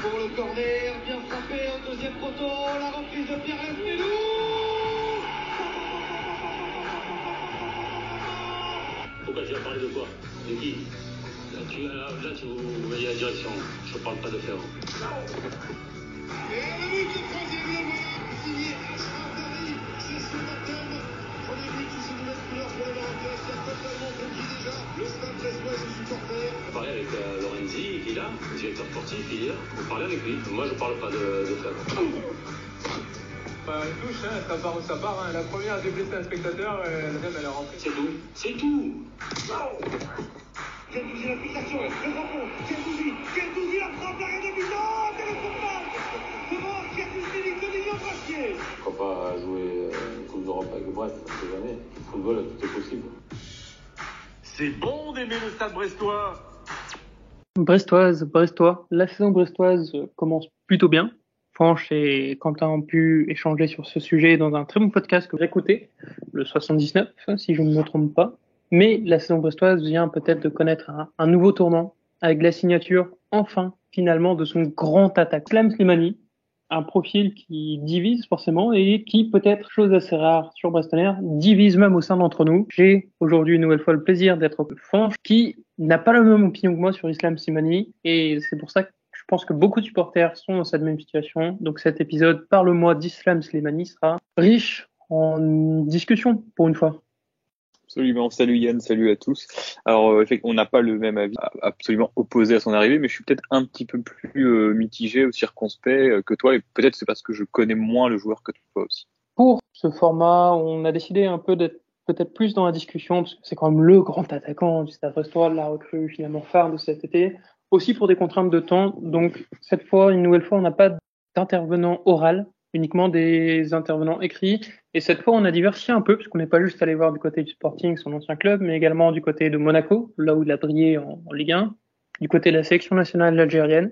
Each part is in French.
pour le corner, bien frappé au deuxième poteau, la reprise de Pierre Lesmelou. Pourquoi tu vas parler de quoi? De qui? Là, tu vous voyez la direction. Je ne parle pas de faire. Et le but de troisième, le voilà, signé Achraf Dari, c'est son baptême. Premier but sous une nouvelle couleur pour les Marocains, qui a totalement conquis déjà le stade brestois et ses supporters. Vous parlez avec Lorenzi, qui est là, le directeur sportif, il est là. Vous parlez avec lui. Moi, je ne parle pas de faire. Une touche, hein, ça part où ça part. Hein. La première a déblessé un spectateur, la deuxième elle est rentrée. C'est tout. C'est tout. Gendouzi, l'application, le drapeau, Gendouzi, la frappe, l'arrêt de but, oh, quel est son mal devant Curtis Philippe de Lyon Brassier. Pourquoi pas jouer une Coupe d'Europe avec Brest, on ne sait jamais. Le football, tout est possible. C'est bon d'aimer le stade brestois. Brestois. La saison brestoise commence plutôt bien. Franche et Quentin ont pu échanger sur ce sujet dans un très bon podcast que j'ai écouté, le 79, si je ne me trompe pas. Mais la saison brestoise vient peut-être de connaître un nouveau tournant avec la signature, enfin, finalement, de son grand attaque, Islam Slimani, un profil qui divise forcément et qui, peut-être, chose assez rare sur Brestonnaire, divise même au sein d'entre nous. J'ai aujourd'hui une nouvelle fois le plaisir d'être Fanche, qui n'a pas la même opinion que moi sur Islam Slimani, et c'est pour ça que je pense que beaucoup de supporters sont dans cette même situation. Donc cet épisode, Parle-moi d'Islam Slimani, sera riche en discussion pour une fois. Absolument. Salut Yann, salut à tous. Alors, effectivement, on n'a pas le même avis, absolument opposé à son arrivée, mais je suis peut-être un petit peu plus mitigé ou circonspect que toi, et peut-être c'est parce que je connais moins le joueur que toi aussi. Pour ce format, on a décidé un peu d'être peut-être plus dans la discussion, parce que c'est quand même le grand attaquant du Stade Brestois, la recrue finalement phare de cet été, aussi pour des contraintes de temps. Donc cette fois, une nouvelle fois, on n'a pas d'intervenant oral, uniquement des intervenants écrits. Et cette fois, on a diversifié un peu, puisqu'on n'est pas juste allé voir du côté du Sporting, son ancien club, mais également du côté de Monaco, là où il a brillé en Ligue 1, du côté de la sélection nationale algérienne,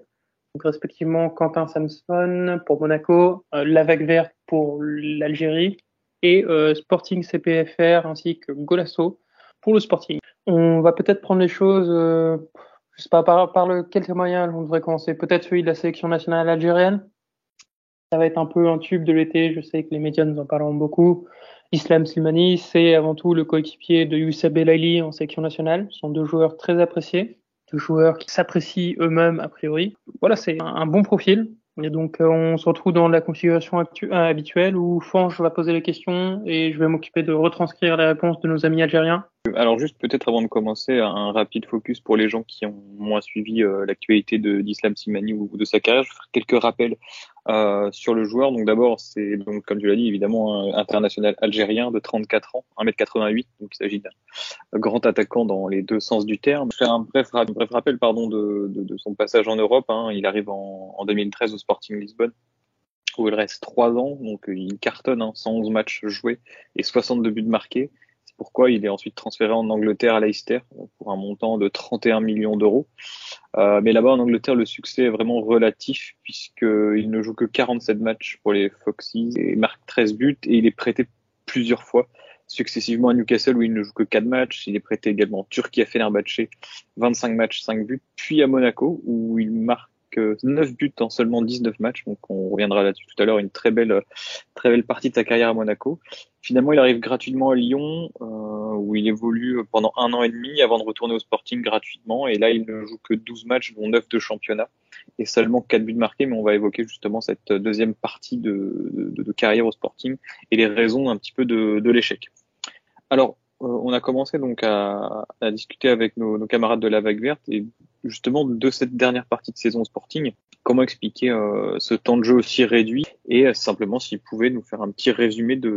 donc respectivement Quentin Samson pour Monaco, La Vague Verte pour l'Algérie, et Sporting CPFR ainsi que Golasso pour le Sporting. On va peut-être prendre les choses, je sais pas, par lequel témoignage on devrait commencer. Peut-être celui de la sélection nationale algérienne. Ça va être un peu un tube de l'été, je sais que les médias nous en parleront beaucoup. Islam Slimani, c'est avant tout le coéquipier de Youssa Belaïli en sélection nationale. Ce sont deux joueurs très appréciés, deux joueurs qui s'apprécient eux-mêmes a priori. Voilà, c'est un bon profil. Et donc on se retrouve dans la configuration habituelle où Fange va poser les questions et je vais m'occuper de retranscrire les réponses de nos amis algériens. Alors juste peut-être avant de commencer, un rapide focus pour les gens qui ont moins suivi l'actualité d'Islam Slimani ou de sa carrière. Je vais faire quelques rappels sur le joueur. Donc d'abord, c'est donc comme tu l'as dit évidemment un international algérien de 34 ans, 1m88. Donc il s'agit d'un grand attaquant dans les deux sens du terme. Je vais faire un bref rappel de son passage en Europe. Il arrive en 2013 au Sporting Lisbonne, où il reste 3 ans. Donc il cartonne, 111 matchs joués et 62 buts marqués. C'est pourquoi il est ensuite transféré en Angleterre à Leicester pour un montant de 31 millions d'euros. Mais là-bas en Angleterre, le succès est vraiment relatif puisqu'il ne joue que 47 matchs pour les Foxes et marque 13 buts et il est prêté plusieurs fois successivement à Newcastle où il ne joue que 4 matchs. Il est prêté également en Turquie à Fenerbahçe, 25 matchs, 5 buts, puis à Monaco où il marque 9 buts en seulement 19 matchs. Donc on reviendra là-dessus tout à l'heure. Une très belle partie de sa carrière à Monaco. Finalement, il arrive gratuitement à Lyon où il évolue pendant 1 an et demi avant de retourner au Sporting gratuitement. Et là, il ne joue que 12 matchs, dont 9 de championnat et seulement 4 buts marqués. Mais on va évoquer justement cette deuxième partie de carrière au Sporting et les raisons un petit peu de l'échec. Alors, on a commencé donc à discuter avec nos camarades de la Vague Verte et justement de cette dernière partie de saison au Sporting. Comment expliquer ce temps de jeu aussi réduit et simplement s'il pouvait nous faire un petit résumé des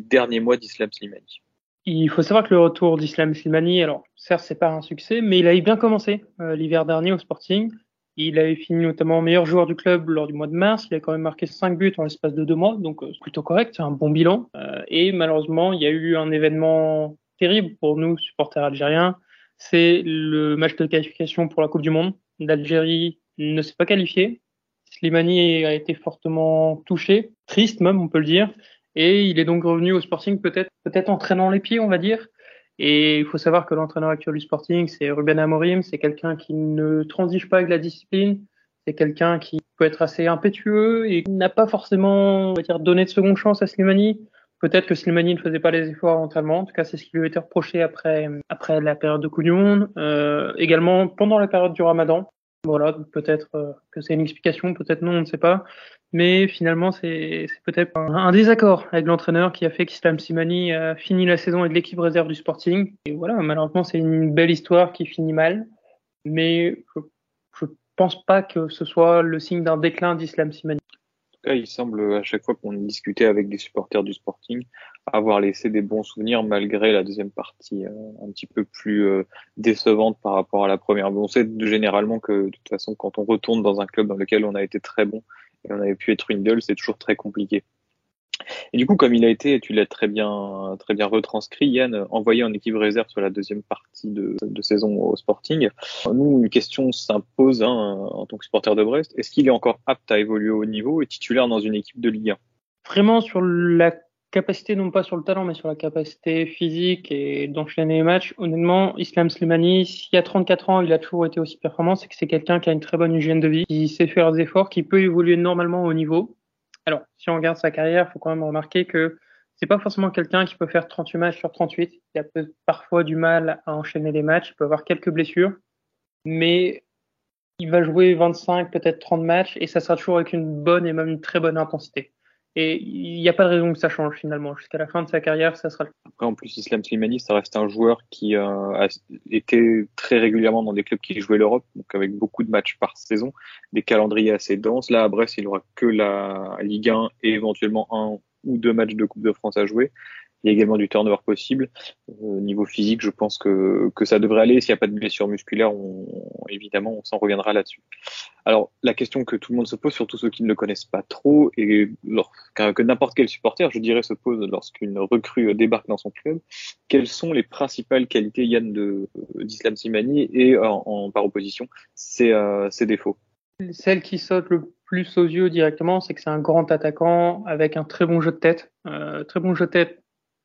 derniers mois d'Islam Slimani. Il faut savoir que le retour d'Islam Slimani, alors certes c'est pas un succès, mais il avait bien commencé l'hiver dernier au Sporting. Il avait fini notamment meilleur joueur du club lors du mois de mars. Il a quand même marqué 5 buts en l'espace de 2 mois, donc c'est plutôt correct, c'est un bon bilan. Et malheureusement, il y a eu un événement terrible pour nous, supporters algériens. C'est le match de qualification pour la Coupe du Monde. L'Algérie ne s'est pas qualifiée. Slimani a été fortement touché, triste même, on peut le dire. Et il est donc revenu au Sporting peut-être entraînant les pieds, on va dire. Et il faut savoir que l'entraîneur actuel du Sporting, c'est Ruben Amorim. C'est quelqu'un qui ne transige pas avec la discipline. C'est quelqu'un qui peut être assez impétueux et n'a pas forcément, on va dire, donné de seconde chance à Slimani. Peut-être que Slimani ne faisait pas les efforts mentalement. En tout cas, c'est ce qui lui a été reproché après la période de Coupe du Monde. Également pendant la période du Ramadan. Voilà, peut-être que c'est une explication, peut-être non, on ne sait pas. Mais finalement, c'est peut-être un désaccord avec l'entraîneur qui a fait qu'Islam Slimani a fini la saison avec l'équipe réserve du Sporting. Et voilà, malheureusement, c'est une belle histoire qui finit mal. Mais je pense pas que ce soit le signe d'un déclin d'Islam Slimani. En tout cas, il semble, à chaque fois qu'on discutait avec des supporters du Sporting, avoir laissé des bons souvenirs malgré la deuxième partie un petit peu plus décevante par rapport à la première. Mais on sait généralement que de toute façon, quand on retourne dans un club dans lequel on a été très bon et on avait pu être une idole, c'est toujours très compliqué. Et du coup, comme il a été, tu l'as très bien retranscrit, Yann, envoyé en équipe réserve sur la deuxième partie de saison au Sporting. Nous, une question s'impose en tant que supporter de Brest. Est-ce qu'il est encore apte à évoluer au haut niveau et titulaire dans une équipe de Ligue 1? Vraiment sur la capacité, non pas sur le talent, mais sur la capacité physique et d'enchaîner les matchs. Honnêtement, Islam Slimani, s'il y a 34 ans, il a toujours été aussi performant, c'est que c'est quelqu'un qui a une très bonne hygiène de vie, qui sait faire des efforts, qui peut évoluer normalement au niveau. Alors, si on regarde sa carrière, il faut quand même remarquer que c'est pas forcément quelqu'un qui peut faire 38 matchs sur 38. Il a parfois du mal à enchaîner les matchs, il peut avoir quelques blessures, mais il va jouer 25, peut-être 30 matchs, et ça sera toujours avec une bonne et même une très bonne intensité. Et il n'y a pas de raison que ça change finalement. Jusqu'à la fin de sa carrière, ça sera le cas. Après, en plus, Islam Slimani, ça reste un joueur qui a été très régulièrement dans des clubs qui jouaient l'Europe, donc avec beaucoup de matchs par saison, des calendriers assez denses. Là, à Brest, il aura que la Ligue 1 et éventuellement 1 ou 2 matchs de Coupe de France à jouer. Il y a également du turnover possible. Niveau physique, je pense que ça devrait aller. S'il n'y a pas de blessure musculaire, évidemment, on s'en reviendra là-dessus. Alors, la question que tout le monde se pose, surtout ceux qui ne le connaissent pas trop, et que n'importe quel supporter, je dirais, se pose lorsqu'une recrue débarque dans son club, quelles sont les principales qualités, Yann, d'Islam Slimani et par opposition, ses défauts? Celle qui saute le plus aux yeux directement, c'est que c'est un grand attaquant avec un très bon jeu de tête. Très bon jeu de tête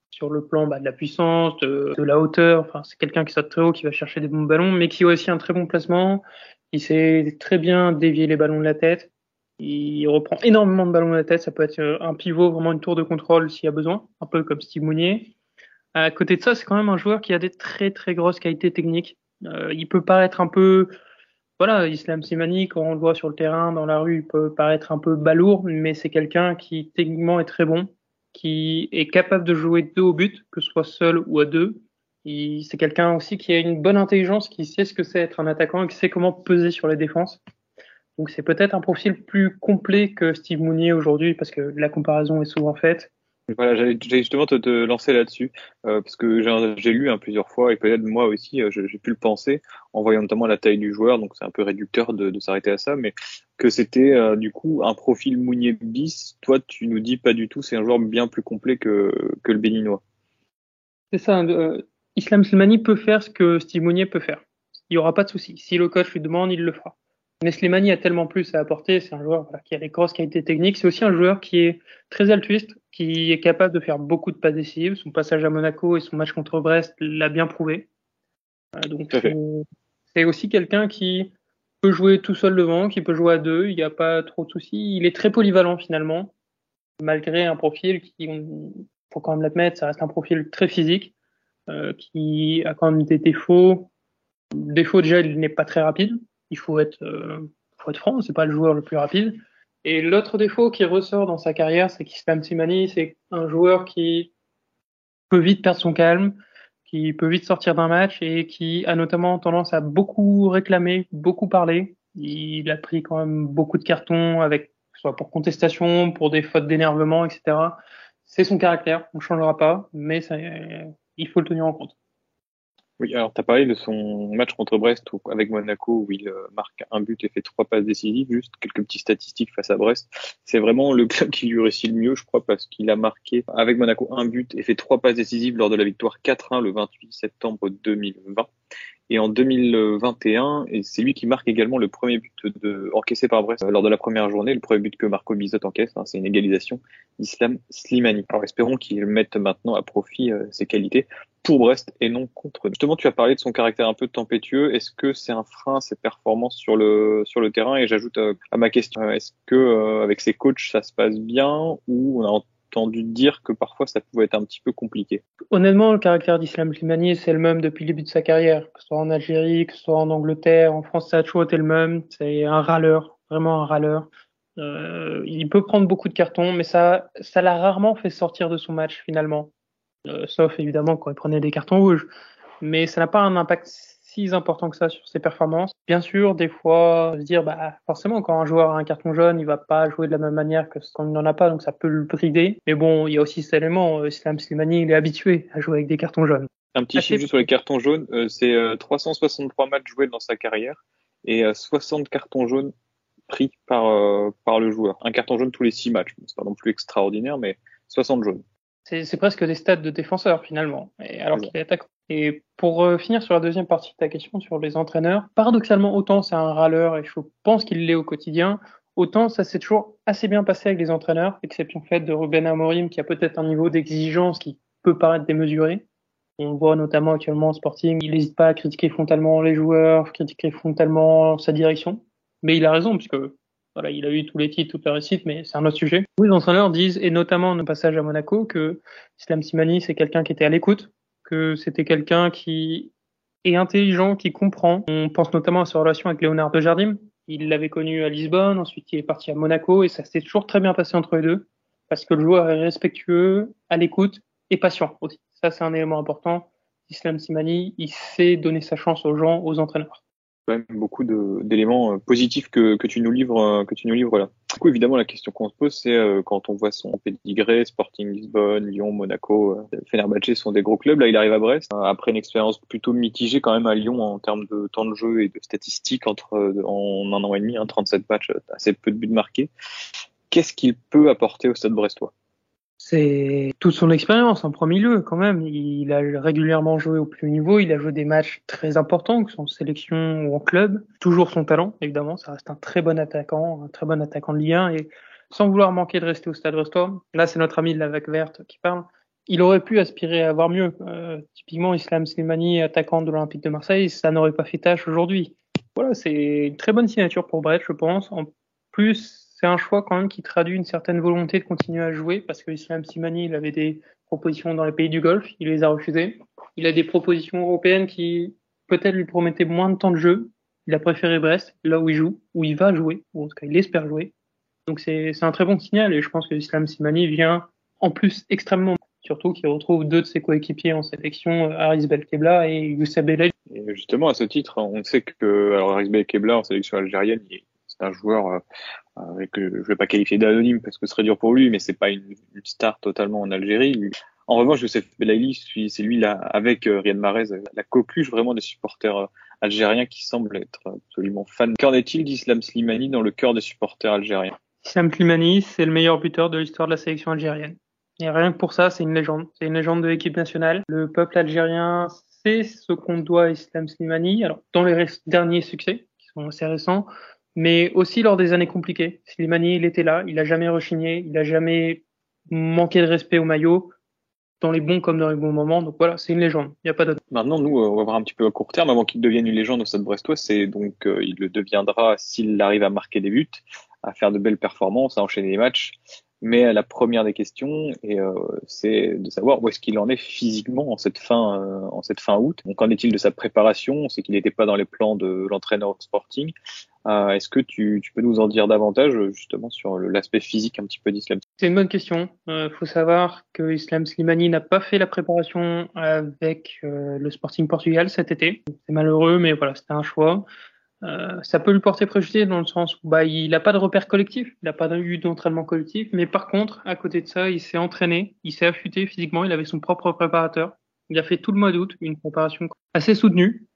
sur le plan de la puissance, de la hauteur. Enfin, c'est quelqu'un qui saute très haut, qui va chercher des bons ballons, mais qui a aussi un très bon placement. Il sait très bien dévier les ballons de la tête. Il reprend énormément de ballons de la tête. Ça peut être un pivot, vraiment une tour de contrôle s'il y a besoin, un peu comme Steve Mounier. À côté de ça, c'est quand même un joueur qui a des très très grosses qualités techniques. Il peut paraître un peu, voilà, Islam Slimani, quand on le voit sur le terrain, dans la rue, il peut paraître un peu balourd, mais c'est quelqu'un qui techniquement est très bon, qui est capable de jouer 2 au but, que ce soit seul ou à 2. C'est quelqu'un aussi qui a une bonne intelligence, qui sait ce que c'est être un attaquant et qui sait comment peser sur les défenses. Donc c'est peut-être un profil plus complet que Steve Mounier aujourd'hui, parce que la comparaison est souvent faite. Voilà, j'allais justement te lancer là-dessus, parce que j'ai lu plusieurs fois, et peut-être moi aussi, j'ai pu le penser, en voyant notamment la taille du joueur, donc c'est un peu réducteur de s'arrêter à ça, mais que c'était du coup un profil Mounier bis. Toi, tu nous dis pas du tout, c'est un joueur bien plus complet que le Béninois. C'est ça, Islam Slimani peut faire ce que Steve Mounier peut faire. Il n'y aura pas de souci. Si le coach lui demande, il le fera. Mais Slimani a tellement plus à apporter. C'est un joueur qui a des grosses qualités techniques. C'est aussi un joueur qui est très altruiste, qui est capable de faire beaucoup de passes décisives. Son passage à Monaco et son match contre Brest l'a bien prouvé. Donc c'est aussi quelqu'un qui peut jouer tout seul devant, qui peut jouer à 2. Il n'y a pas trop de soucis. Il est très polyvalent finalement, malgré un profil qui, faut quand même l'admettre, ça reste un profil très physique, qui a quand même des défauts. Défaut déjà, il n'est pas très rapide. Il faut être franc, c'est pas le joueur le plus rapide. Et l'autre défaut qui ressort dans sa carrière, c'est qu'Islam Slimani, c'est un joueur qui peut vite perdre son calme, qui peut vite sortir d'un match et qui a notamment tendance à beaucoup réclamer, beaucoup parler. Il a pris quand même beaucoup de cartons, avec soit pour contestation, pour des fautes d'énervement, etc. C'est son caractère, on ne changera pas, mais il faut le tenir en compte. Oui, alors tu as parlé de son match contre Brest avec Monaco où il marque un but et fait 3 passes décisives, juste quelques petites statistiques face à Brest. C'est vraiment le club qui lui réussit le mieux, je crois, parce qu'il a marqué avec Monaco un but et fait 3 passes décisives lors de la victoire 4-1 le 28 septembre 2020. Et en 2021, et c'est lui qui marque également le premier but encaissé par Brest lors de la première journée, le premier but que Marco Bizot encaisse, hein, c'est une égalisation d'Islam Slimani. Alors espérons qu'il mette maintenant à profit ses qualités pour Brest et non contre nous. Justement, tu as parlé de son caractère un peu tempétueux. Est-ce que c'est un frein, ses performances sur le terrain? Et j'ajoute à ma question, est-ce que avec ses coachs ça se passe bien, ou on a entendu dire que parfois ça pouvait être un petit peu compliqué? Honnêtement, le caractère d'Islam Slimani, c'est le même depuis le début de sa carrière, que ce soit en Algérie, que ce soit en Angleterre, en France, ça a toujours été le même. C'est un râleur, vraiment un râleur. Il peut prendre beaucoup de cartons, mais ça l'a rarement fait sortir de son match finalement. Sauf évidemment quand il prenait des cartons rouges. Mais ça n'a pas un impact si important que ça sur ses performances. Bien sûr, des fois, se dire, forcément, quand un joueur a un carton jaune, il va pas jouer de la même manière que quand il n'en a pas, donc ça peut le brider. Mais bon, il y a aussi cet élément, Islam Slimani, il est habitué à jouer avec des cartons jaunes. Un petit chiffre juste sur les cartons jaunes, c'est 363 matchs joués dans sa carrière et 60 cartons jaunes pris par le joueur. Un carton jaune tous les 6 matchs. C'est pas non plus extraordinaire, mais 60 jaunes. C'est presque des stats de défenseur finalement, alors qu'il est attaquant. Et pour finir sur la deuxième partie de ta question sur les entraîneurs, paradoxalement, autant c'est un râleur et je pense qu'il l'est au quotidien, autant ça s'est toujours assez bien passé avec les entraîneurs, exception faite de Ruben Amorim qui a peut-être un niveau d'exigence qui peut paraître démesuré. On voit notamment actuellement en Sporting, il n'hésite pas à critiquer frontalement les joueurs, critiquer frontalement sa direction, mais il a raison puisque voilà, il a eu tous les titres, toute la réussite, mais c'est un autre sujet. Oui, les entraîneurs disent, et notamment au passage à Monaco, que Islam Slimani, c'est quelqu'un qui était à l'écoute, que c'était quelqu'un qui est intelligent, qui comprend. On pense notamment à sa relation avec Léonard de Jardim. Il l'avait connu à Lisbonne, ensuite il est parti à Monaco, et ça s'est toujours très bien passé entre les deux, parce que le joueur est respectueux, à l'écoute, et patient aussi. Ça, c'est un élément important. Islam Slimani, il sait donner sa chance aux gens, aux entraîneurs. Quand même beaucoup d'éléments positifs que tu nous livres là. Du coup, évidemment, la question qu'on se pose, c'est quand on voit son pédigré, Sporting Lisbonne, Lyon, Monaco, Fenerbahçe sont des gros clubs. Là, il arrive à Brest après une expérience plutôt mitigée quand même à Lyon en termes de temps de jeu et de statistiques en un an et demi, 37 matchs, assez peu de buts marqués. Qu'est-ce qu'il peut apporter au Stade brestois? C'est toute son expérience en premier lieu quand même. Il a régulièrement joué au plus haut niveau, il a joué des matchs très importants, que ce soit en sélection ou en club. Toujours son talent, évidemment, ça reste un très bon attaquant de Ligue 1 et sans vouloir manquer de rester au Stade brestois. Là, c'est notre ami de la Vaque Verte qui parle. Il aurait pu aspirer à avoir mieux. Typiquement, Islam Slimani, attaquant de l'Olympique de Marseille, ça n'aurait pas fait tâche aujourd'hui. Voilà, c'est une très bonne signature pour Brest, je pense. En plus, c'est un choix quand même qui traduit une certaine volonté de continuer à jouer parce que Islam Slimani, il avait des propositions dans les pays du Golfe, il les a refusées. Il a des propositions européennes qui peut-être lui promettaient moins de temps de jeu. Il a préféré Brest, là où il joue, où il va jouer, ou en tout cas il espère jouer. Donc c'est un très bon signal et je pense que Islam Slimani vient en plus extrêmement, surtout qu'il retrouve 2 de ses coéquipiers en sélection, Haris Belkebla et Youssef Bellal. Et justement, à ce titre, on sait que Haris Belkebla en sélection algérienne, c'est un joueur que je vais pas qualifier d'anonyme parce que ce serait dur pour lui, mais c'est pas une star totalement en Algérie. En revanche, Youssef Belaïli, c'est lui là, avec Riyad Mahrez, la coqueluche vraiment des supporters algériens qui semblent être absolument fans. Qu'en est-il d'Islam Slimani dans le cœur des supporters algériens? Islam Slimani, c'est le meilleur buteur de l'histoire de la sélection algérienne. Et rien que pour ça, c'est une légende. C'est une légende de l'équipe nationale. Le peuple algérien sait ce qu'on doit à Islam Slimani. Alors, dans les derniers succès, qui sont assez récents, mais aussi lors des années compliquées. Slimani, il était là, il a jamais rechigné, il a jamais manqué de respect au maillot, dans les bons comme dans les bons moments. Donc voilà, c'est une légende, il n'y a pas d'autre. Maintenant, nous, on va voir un petit peu à court terme, avant qu'il devienne une légende au Stade brestois, c'est donc, il le deviendra s'il arrive à marquer des buts, à faire de belles performances, à enchaîner les matchs. Mais la première des questions, c'est de savoir où est-ce qu'il en est physiquement en cette fin août. Donc, qu'en est-il de sa préparation? On sait qu'il n'était pas dans les plans de l'entraîneur Sporting. Est-ce que tu peux nous en dire davantage justement sur l'aspect physique un petit peu d'Islam? C'est une bonne question. Faut savoir que Islam Slimani n'a pas fait la préparation avec le Sporting Portugal cet été. C'est malheureux, mais voilà, c'était un choix. Ça peut lui porter préjudice dans le sens où il n'a pas de repère collectif, il n'a pas eu d'entraînement collectif, mais par contre, à côté de ça, il s'est entraîné, il s'est affûté physiquement, il avait son propre préparateur. Il a fait tout le mois d'août une préparation assez soutenue.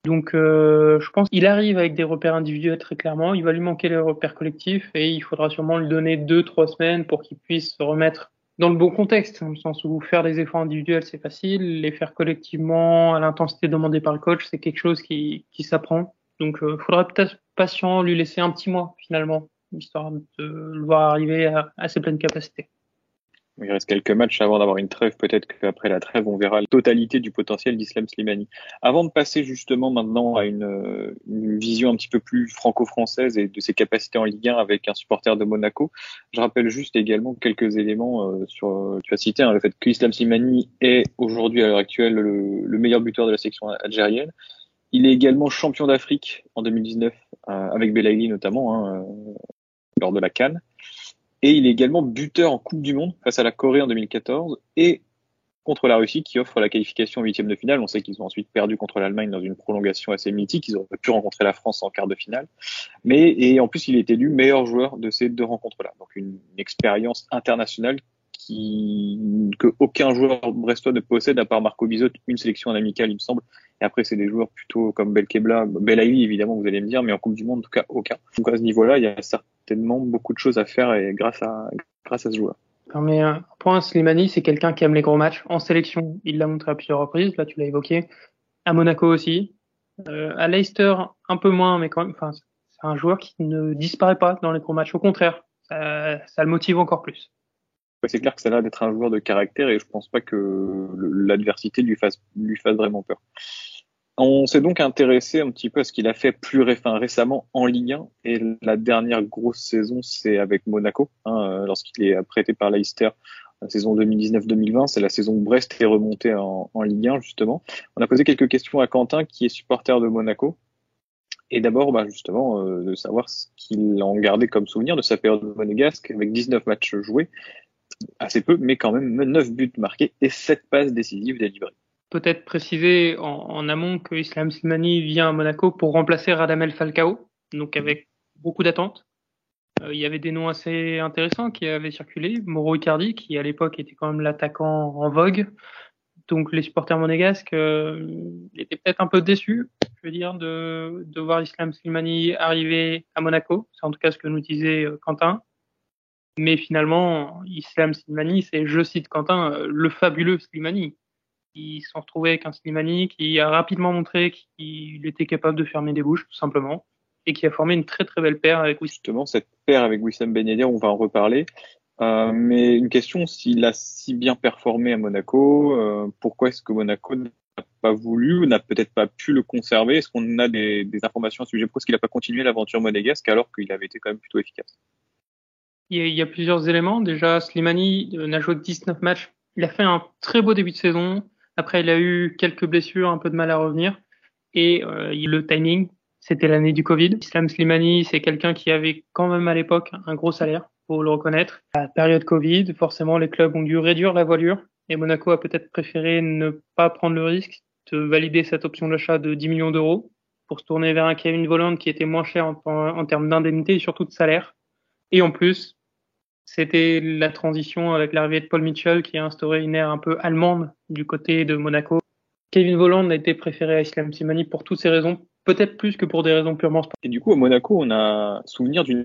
Donc je pense qu'il arrive avec des repères individuels très clairement, il va lui manquer les repères collectifs et il faudra sûrement lui donner 2-3 semaines pour qu'il puisse se remettre dans le bon contexte, dans le sens où faire des efforts individuels, c'est facile, les faire collectivement à l'intensité demandée par le coach, c'est quelque chose qui s'apprend. Donc, faudra peut-être patient, lui laisser un petit mois, finalement, histoire de le voir arriver à ses pleines capacités. Il reste quelques matchs avant d'avoir une trêve. Peut-être qu'après la trêve, on verra la totalité du potentiel d'Islam Slimani. Avant de passer justement maintenant à une vision un petit peu plus franco-française et de ses capacités en Ligue 1 avec un supporter de Monaco, je rappelle juste également quelques éléments tu as cité le fait que Islam Slimani est aujourd'hui à l'heure actuelle le meilleur buteur de la section algérienne. Il est également champion d'Afrique en 2019 avec Belaïli notamment lors de la CAN. Et il est également buteur en Coupe du Monde face à la Corée en 2014 et contre la Russie qui offre la qualification en huitième de finale. On sait qu'ils ont ensuite perdu contre l'Allemagne dans une prolongation assez mythique. Ils auraient pu rencontrer la France en quart de finale. Et en plus, il est élu meilleur joueur de ces deux rencontres-là. Donc une expérience internationale que aucun joueur brestois ne possède à part Marco Bizot, une sélection en amical, il me semble. Et après, c'est des joueurs plutôt comme Belkebla, Belaïli, évidemment, vous allez me dire, mais en Coupe du Monde, en tout cas, aucun. Donc à ce niveau-là, il y a certainement beaucoup de choses à faire et grâce à ce joueur. Non, mais un point, Slimani, c'est quelqu'un qui aime les gros matchs. En sélection, il l'a montré à plusieurs reprises. Là, tu l'as évoqué. À Monaco aussi. À Leicester, un peu moins, mais quand même, enfin, c'est un joueur qui ne disparaît pas dans les gros matchs. Au contraire, ça le motive encore plus. C'est clair que ça a l'air d'être un joueur de caractère et je pense pas que l'adversité lui fasse vraiment peur. On s'est donc intéressé un petit peu à ce qu'il a fait récemment en Ligue 1 et la dernière grosse saison, c'est avec Monaco, lorsqu'il est prêté par Leicester, la saison 2019-2020, c'est la saison où Brest est remonté en Ligue 1 justement. On a posé quelques questions à Quentin qui est supporter de Monaco. Et d'abord, justement, de savoir ce qu'il en gardait comme souvenir de sa période monégasque avec 19 matchs joués. Assez peu, mais quand même 9 buts marqués et 7 passes décisives délivrées. Peut-être préciser en amont que Islam Slimani vient à Monaco pour remplacer Radamel Falcao, donc avec beaucoup d'attentes. Il y avait des noms assez intéressants qui avaient circulé. Mauro Icardi, qui à l'époque était quand même l'attaquant en vogue. Donc les supporters monégasques étaient peut-être un peu déçus, je veux dire, de voir Islam Slimani arriver à Monaco. C'est en tout cas ce que nous disait Quentin. Mais finalement, Islam Slimani, c'est, je cite Quentin, le fabuleux Slimani. Ils se sont retrouvés avec un Slimani qui a rapidement montré qu'il était capable de fermer des bouches, tout simplement, et qui a formé une très très belle paire avec Wissam. Justement, cette paire avec Wissam Ben Yedder, on va en reparler. Mais une question, s'il a si bien performé à Monaco, pourquoi est-ce que Monaco n'a pas voulu ou n'a peut-être pas pu le conserver? Est-ce qu'on a des informations à ce sujet? Pourquoi est-ce qu'il n'a pas continué l'aventure monégasque alors qu'il avait été quand même plutôt efficace? Il y a plusieurs éléments. Déjà, Slimani n'a joué que 19 matchs. Il a fait un très beau début de saison. Après, il a eu quelques blessures, un peu de mal à revenir. Et le timing, c'était l'année du Covid. Islam Slimani, c'est quelqu'un qui avait quand même à l'époque un gros salaire, faut le reconnaître. À la période Covid, forcément, les clubs ont dû réduire la voilure. Et Monaco a peut-être préféré ne pas prendre le risque de valider cette option d'achat de 10 millions d'euros pour se tourner vers un Kevin Volland qui était moins cher en termes d'indemnité et surtout de salaire. Et en plus, c'était la transition avec l'arrivée de Paul Mitchell qui a instauré une ère un peu allemande du côté de Monaco. Kevin Volland a été préféré à Islam Slimani pour toutes ces raisons, peut-être plus que pour des raisons purement sportives. Et du coup, à Monaco, on a souvenir d'une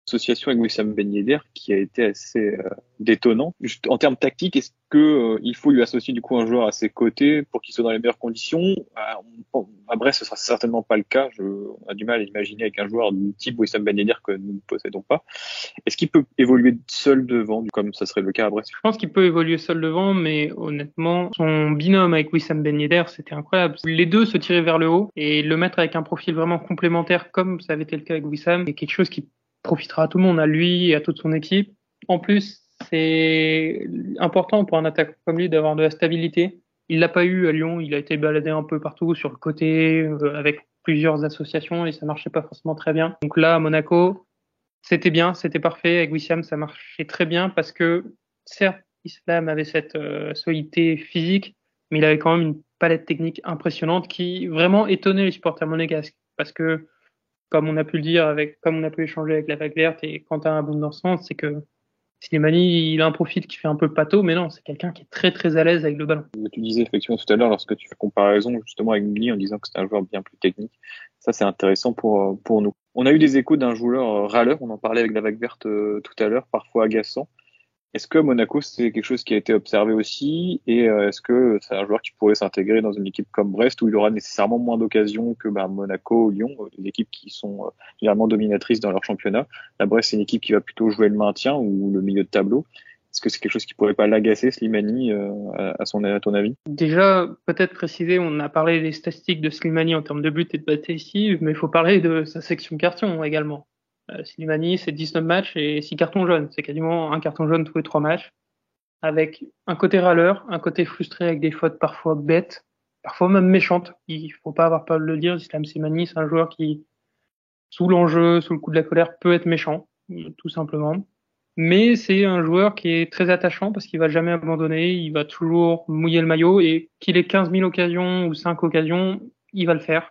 association avec Wissam Ben Yedder qui a été assez détonnant. Juste en termes tactiques, est-ce que il faut lui associer du coup un joueur à ses côtés pour qu'il soit dans les meilleures conditions? À Brest, ce sera certainement pas le cas. On a du mal à imaginer avec un joueur du type Wissam Ben Yedder que nous ne possédons pas. Est-ce qu'il peut évoluer seul devant, comme ça serait le cas à Brest? Je pense qu'il peut évoluer seul devant, mais honnêtement, son binôme avec Wissam Ben Yedder, c'était incroyable. Les deux se tiraient vers le haut et le mettre avec un profil vraiment complémentaire, comme ça avait été le cas avec Wissam, c'est quelque chose qui profitera à tout le monde, à lui et à toute son équipe. En plus, c'est important pour un attaquant comme lui d'avoir de la stabilité. Il l'a pas eu à Lyon, il a été baladé un peu partout sur le côté avec plusieurs associations et ça marchait pas forcément très bien. Donc là, à Monaco, c'était bien, c'était parfait. Avec Wissam, ça marchait très bien parce que certes, Islam avait cette solidité physique, mais il avait quand même une palette technique impressionnante qui vraiment étonnait les supporters monégasques parce que comme on a pu le dire comme on a pu échanger avec la Vague Verte et Quentin Abondance, c'est que Slimani, il a un profil qui fait un peu pâteau, mais non, c'est quelqu'un qui est très très à l'aise avec le ballon. Tu disais effectivement tout à l'heure, lorsque tu fais comparaison justement avec Mili en disant que c'est un joueur bien plus technique, ça c'est intéressant pour nous. On a eu des échos d'un joueur râleur, on en parlait avec la Vague Verte tout à l'heure, parfois agaçant. Est-ce que Monaco, c'est quelque chose qui a été observé aussi et est-ce que c'est un joueur qui pourrait s'intégrer dans une équipe comme Brest où il aura nécessairement moins d'occasions que Monaco ou Lyon, des équipes qui sont généralement dominatrices dans leur championnat. La Brest, c'est une équipe qui va plutôt jouer le maintien ou le milieu de tableau. Est-ce que c'est quelque chose qui pourrait pas l'agacer, Slimani, à ton avis? Déjà, peut-être préciser, on a parlé des statistiques de Slimani en termes de buts et de bataille, mais il faut parler de sa section carton également. Slimani, c'est 19 matchs et 6 cartons jaunes. C'est quasiment un carton jaune tous les 3 matchs. Avec un côté râleur, un côté frustré avec des fautes parfois bêtes, parfois même méchantes. Il faut pas avoir peur de le dire. Islam Slimani, c'est un joueur qui, sous l'enjeu, sous le coup de la colère, peut être méchant, tout simplement. Mais c'est un joueur qui est très attachant parce qu'il va jamais abandonner, il va toujours mouiller le maillot et qu'il ait 15 000 occasions ou 5 occasions, il va le faire.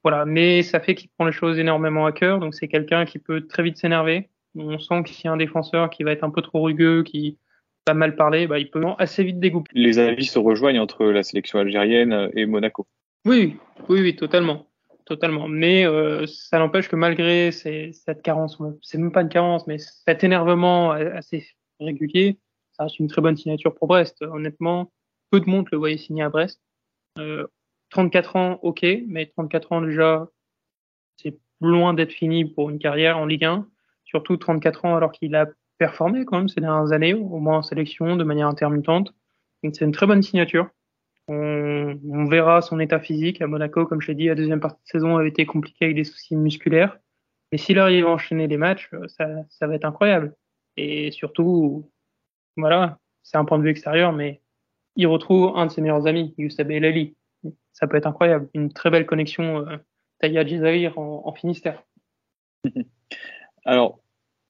Voilà, mais ça fait qu'il prend les choses énormément à cœur, donc c'est quelqu'un qui peut très vite s'énerver. On sent qu'il y a un défenseur qui va être un peu trop rugueux, qui va mal parler, il peut assez vite dégoupiller. Les avis se rejoignent entre la sélection algérienne et Monaco. Oui, totalement. Totalement. Mais ça n'empêche que malgré cette carence, c'est même pas une carence, mais cet énervement assez régulier, ça reste une très bonne signature pour Brest. Honnêtement, peu de monde le voyait signer à Brest. 34 ans, ok, mais 34 ans déjà, c'est loin d'être fini pour une carrière en Ligue 1. Surtout 34 ans alors qu'il a performé quand même ces dernières années, au moins en sélection, de manière intermittente. Donc c'est une très bonne signature. On verra son état physique à Monaco, comme je l'ai dit, la deuxième partie de saison avait été compliquée avec des soucis musculaires. Mais s'il arrive à enchaîner les matchs, ça va être incroyable. Et surtout, voilà, c'est un point de vue extérieur, mais il retrouve un de ses meilleurs amis, Youssef Bellali. Ça peut être incroyable. Une très belle connexion Taïa Djezaïr en Finistère. Alors,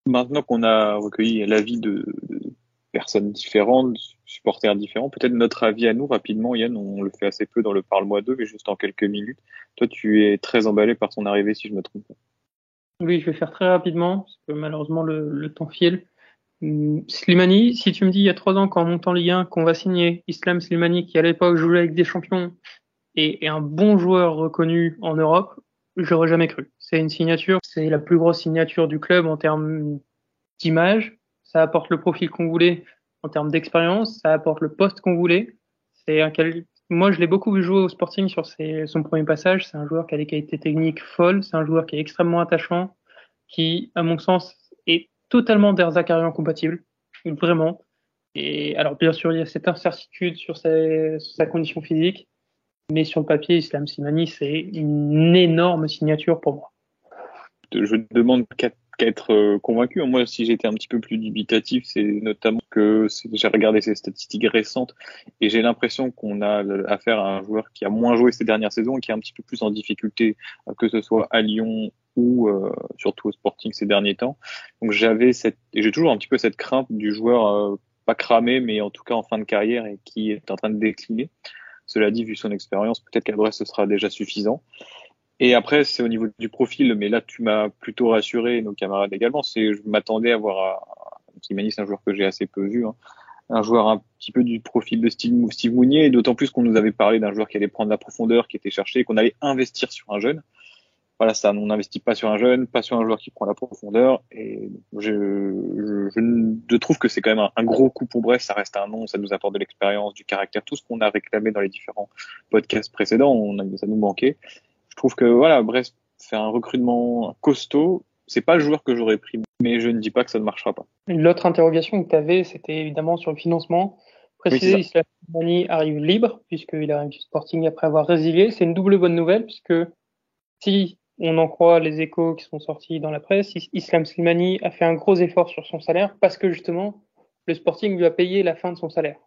maintenant qu'on a recueilli l'avis de personnes différentes, supporters différents, peut-être notre avis à nous rapidement, Yann, on le fait assez peu dans le Parle-moi d'eux, mais juste en quelques minutes. Toi, tu es très emballé par son arrivée, si je me trompe pas. Oui, je vais faire très rapidement, parce que malheureusement le temps file. Slimani, si tu me dis il y a 3 ans qu'en montant Ligue 1 qu'on va signer Islam Slimani, qui à l'époque jouait avec des champions et un bon joueur reconnu en Europe, j'aurais jamais cru. C'est une signature, c'est la plus grosse signature du club en termes d'image. Ça apporte le profil qu'on voulait en termes d'expérience, ça apporte le poste qu'on voulait. Moi, je l'ai beaucoup vu jouer au Sporting sur son premier passage. C'est un joueur qui a des qualités techniques folles, c'est un joueur qui est extrêmement attachant, qui, à mon sens, est totalement Zakarian compatible, vraiment. Et alors, bien sûr, il y a cette incertitude sur sa condition physique, mais sur le papier, Islam Slimani, c'est une énorme signature pour moi. Je ne demande qu'à être convaincu. Moi, si j'étais un petit peu plus dubitatif, c'est notamment que j'ai regardé ses statistiques récentes et j'ai l'impression qu'on a affaire à un joueur qui a moins joué ces dernières saisons et qui est un petit peu plus en difficulté, que ce soit à Lyon ou surtout au Sporting ces derniers temps. Donc j'ai toujours un petit peu cette crainte du joueur pas cramé, mais en tout cas en fin de carrière et qui est en train de décliner. Cela dit, vu son expérience, peut-être qu'à Brest ce sera déjà suffisant. Et après, c'est au niveau du profil, mais là, tu m'as plutôt rassuré, nos camarades également. Je m'attendais à voir Slimani, c'est un joueur que j'ai assez peu vu, hein. Un joueur un petit peu du profil de Steve Mounier, et d'autant plus qu'on nous avait parlé d'un joueur qui allait prendre la profondeur, qui était cherché, qu'on allait investir sur un jeune. Voilà, ça, on n'investit pas sur un jeune, pas sur un joueur qui prend la profondeur, et je trouve que c'est quand même un gros coup pour Brest. Ça reste un nom, ça nous apporte de l'expérience, du caractère, tout ce qu'on a réclamé dans les différents podcasts précédents, ça nous manquait. Je trouve que voilà, Brest fait un recrutement costaud. C'est pas le joueur que j'aurais pris, mais je ne dis pas que ça ne marchera pas. L'autre interrogation que tu avais, c'était évidemment sur le financement. Préciser, Islam Slimani arrive libre, puisqu'il arrive du Sporting après avoir résilié. C'est une double bonne nouvelle, puisque si on en croit les échos qui sont sortis dans la presse, Islam Slimani a fait un gros effort sur son salaire, parce que justement, le Sporting lui a payé la fin de son salaire.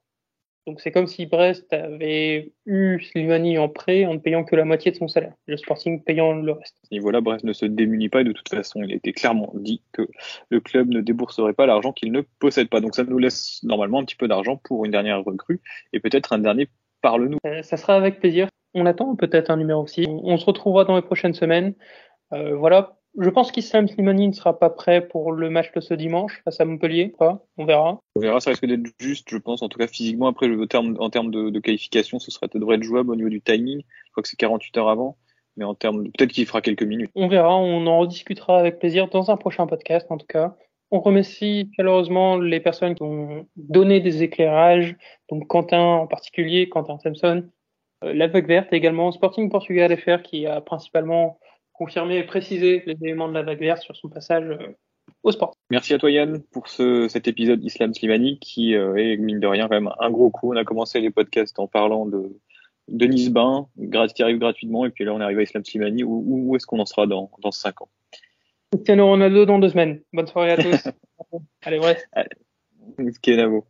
Donc c'est comme si Brest avait eu Slimani en prêt en ne payant que la moitié de son salaire, le Sporting payant le reste. À ce niveau-là, Brest ne se démunit pas et de toute façon, il a été clairement dit que le club ne débourserait pas l'argent qu'il ne possède pas. Donc ça nous laisse normalement un petit peu d'argent pour une dernière recrue et peut-être un dernier parle-nous. Ça sera avec plaisir. On attend peut-être un numéro 6. On se retrouvera dans les prochaines semaines. Voilà. Je pense qu'Islam Slimani ne sera pas prêt pour le match de ce dimanche face à Montpellier. On verra. On verra, ça risque d'être juste, je pense, en tout cas physiquement. Après, en termes de qualification, ça devrait être jouable au niveau du timing. Je crois que c'est 48 heures avant. Mais en termes peut-être qu'il fera quelques minutes. On verra, on en rediscutera avec plaisir dans un prochain podcast, en tout cas. On remercie chaleureusement les personnes qui ont donné des éclairages, donc Quentin en particulier, Quentin Sampson, la Vague Verte également, Sporting Portugal FR qui a principalement confirmé et précisé les éléments de la Vague Verte sur son passage au sport. Merci à toi Yann pour cet épisode Islam Slimani qui est mine de rien quand même un gros coup. On a commencé les podcasts en parlant de Denis Bain, qui arrive gratuitement, et puis là on est arrivé à Islam Slimani. Où est-ce qu'on en sera dans 5 ans? Cristiano Ronaldo dans 2 semaines. Bonne soirée à tous. Allez, ouais. Kenavo.